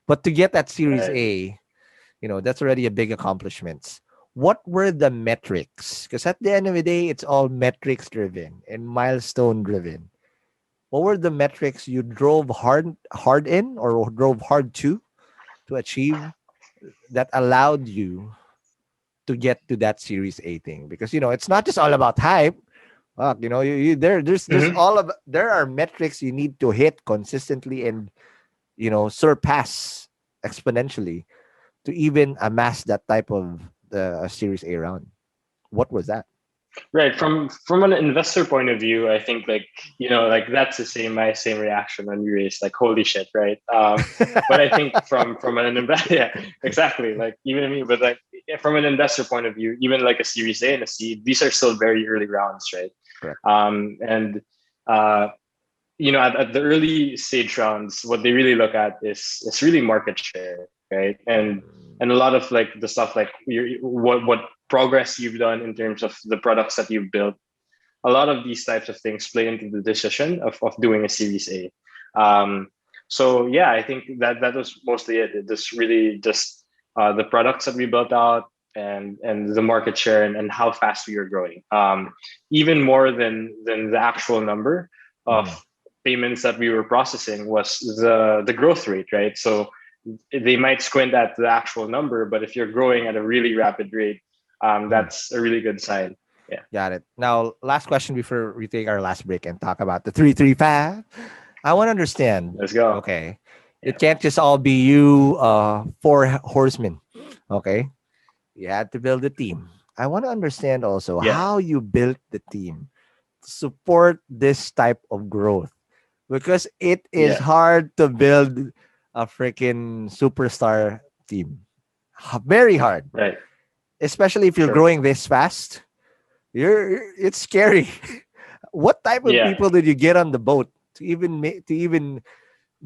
But to get that Series Right. A, that's already a big accomplishment. What were the metrics? Because at the end of the day, it's all metrics driven and milestone driven. What were the metrics you drove hard in or drove hard to achieve that allowed you to get to that Series A thing? Because it's not just all about hype. Fuck, there's Hmm. there are metrics you need to hit consistently and surpass exponentially to even amass that type of Series A round. What was that? Right. From an investor point of view, I think like like that's the same my same reaction when we raise like holy shit, right? But I think from an investor, yeah, exactly. Like even I mean, but like from an investor point of view, even like a Series A and a C, these are still very early rounds, right? Correct. And uh, at the early stage rounds, what they really look at is really market share, right? And a lot of like the stuff like what progress you've done in terms of the products that you've built. A lot of these types of things play into the decision of doing a Series A. So yeah, I think that was mostly it. It just really just the products that we built out and the market share and how fast we are growing. Even more than the actual number of Mhm. payments that we were processing was the growth rate, right? So they might squint at the actual number, but if you're growing at a really rapid rate, Mhm. that's a really good sign. Yeah. Got it. Now, last question before we take our last break and talk about the 335. I want to understand. Let's go. Okay, Yeah. it can't just all be you, four horsemen. Okay, you had to build a team. I want to understand also Yeah. how you built the team to support this type of growth because it is Yeah. hard to build a freaking superstar team. Very hard, Right. especially if you're Sure. growing this fast. It's scary. What type of Yeah. people did you get on the boat to even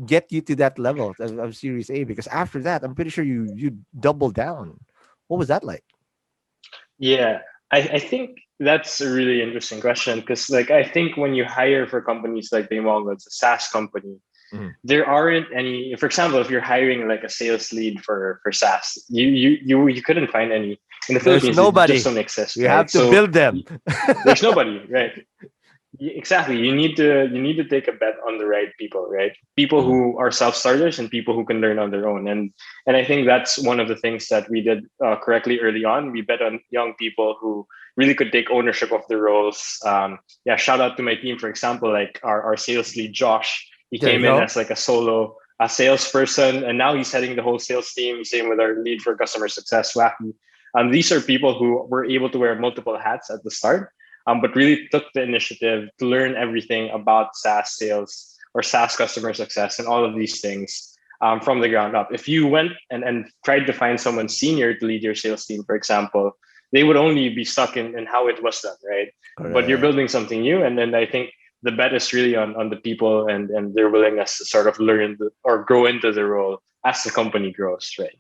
get you to that level of Series A? Because after that, I'm pretty sure you doubled down. What was that like? Yeah. I think that's a really interesting question because like I think when you hire for companies like Baymongo, it's a SaaS company, Mhm. there aren't any, for example, if you're hiring like a sales lead for SaaS, you couldn't find any. In the There's Philippines, they just nobody. don't exist, You right? have to So build them. there's nobody, right? Exactly. You need to take a bet on the right people, right? People Mhm. who are self-starters and people who can learn on their own. And I think that's one of the things that we did correctly early on. We bet on young people who really could take ownership of their roles. Yeah, shout out to my team, for example, like our sales lead Josh. He There you came in go. as like a salesperson, and now he's heading the whole sales team. Same with our lead for customer success, Wacky. These are people who were able to wear multiple hats at the start, but really took the initiative to learn everything about SaaS sales or SaaS customer success and all of these things from the ground up. If you went and tried to find someone senior to lead your sales team, for example, they would only be stuck in how it was done, right? But you're Correct. building something new. And then I think the bet is really on the people and their willingness to sort of learn or grow into the role as the company grows, right?